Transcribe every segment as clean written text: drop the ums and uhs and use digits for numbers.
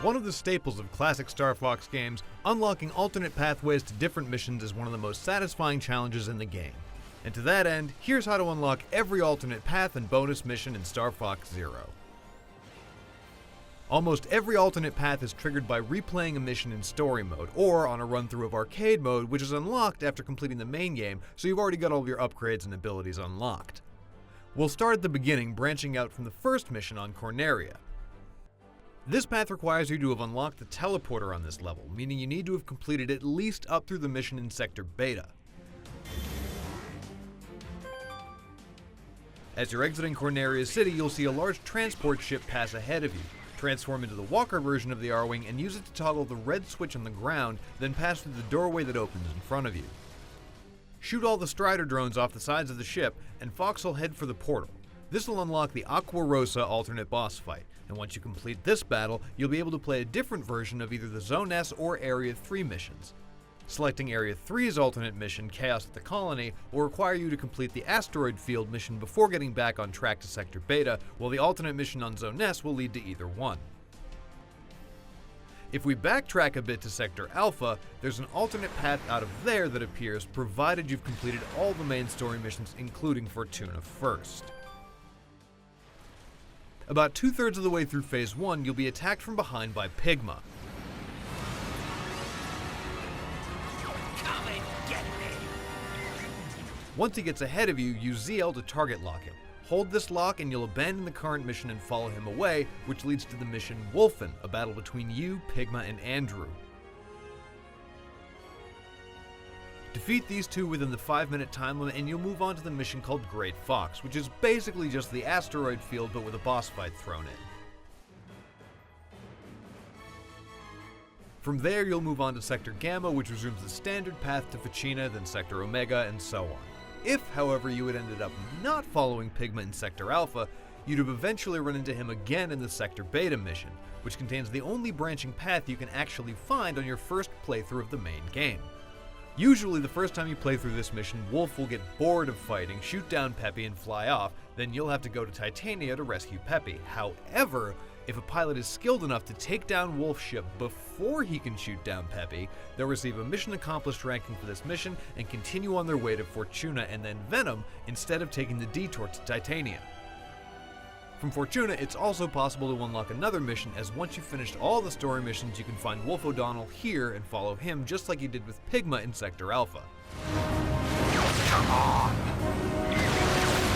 One of the staples of classic Star Fox games, unlocking alternate pathways to different missions is one of the most satisfying challenges in the game. And to that end, here's how to unlock every alternate path and bonus mission in Star Fox Zero. Almost every alternate path is triggered by replaying a mission in story mode, or on a run-through of arcade mode, which is unlocked after completing the main game, so you've already got all of your upgrades and abilities unlocked. We'll start at the beginning, branching out from the first mission on Corneria. This path requires you to have unlocked the teleporter on this level, meaning you need to have completed at least up through the mission in Sector Beta. As you're exiting Corneria City, you'll see a large transport ship pass ahead of you. Transform into the Walker version of the R-Wing and use it to toggle the red switch on the ground, then pass through the doorway that opens in front of you. Shoot all the Strider drones off the sides of the ship, and Fox will head for the portal. This will unlock the Aqua Rossa alternate boss fight, and once you complete this battle, you'll be able to play a different version of either the Zone S or Area 3 missions. Selecting Area 3's alternate mission, Chaos at the Colony, will require you to complete the Asteroid Field mission before getting back on track to Sector Beta, while the alternate mission on Zone S will lead to either one. If we backtrack a bit to Sector Alpha, there's an alternate path out of there that appears, provided you've completed all the main story missions, including Fortuna first. About 2/3 of the way through Phase 1, you'll be attacked from behind by Pigma. Come and get me! Once he gets ahead of you, use ZL to target lock him. Hold this lock and you'll abandon the current mission and follow him away, which leads to the mission Wolfen, a battle between you, Pigma, and Andrew. Defeat these two within the 5-minute time limit and you'll move on to the mission called Great Fox, which is basically just the asteroid field but with a boss fight thrown in. From there you'll move on to Sector Gamma, which resumes the standard path to Fucina, then Sector Omega, and so on. If, however, you had ended up not following Pigma in Sector Alpha, you'd have eventually run into him again in the Sector Beta mission, which contains the only branching path you can actually find on your first playthrough of the main game. Usually the first time you play through this mission, Wolf will get bored of fighting, shoot down Peppy, and fly off, then you'll have to go to Titania to rescue Peppy. However, if a pilot is skilled enough to take down Wolf's ship before he can shoot down Peppy, they'll receive a mission accomplished ranking for this mission and continue on their way to Fortuna and then Venom instead of taking the detour to Titania. From Fortuna, it's also possible to unlock another mission, as once you've finished all the story missions, you can find Wolf O'Donnell here and follow him just like you did with Pigma in Sector Alpha. Come on!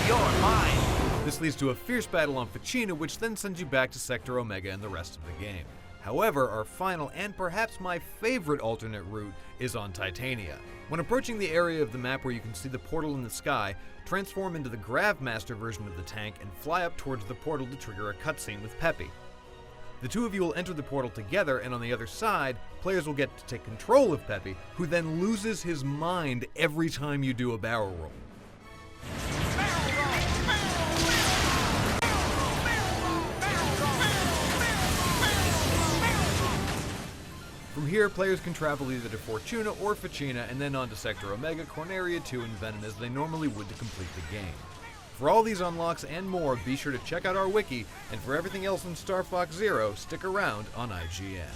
You're mine! This leads to a fierce battle on Fucina, which then sends you back to Sector Omega and the rest of the game. However, our final and perhaps my favorite alternate route is on Titania. When approaching the area of the map where you can see the portal in the sky, transform into the Gravmaster version of the tank and fly up towards the portal to trigger a cutscene with Peppy. The two of you will enter the portal together, and on the other side, players will get to take control of Peppy, who then loses his mind every time you do a barrel roll. From here, players can travel either to Fortuna or Fucina and then on to Sector Omega, Corneria 2, and Venom as they normally would to complete the game. For all these unlocks and more, be sure to check out our wiki, and for everything else in Star Fox Zero, stick around on IGN.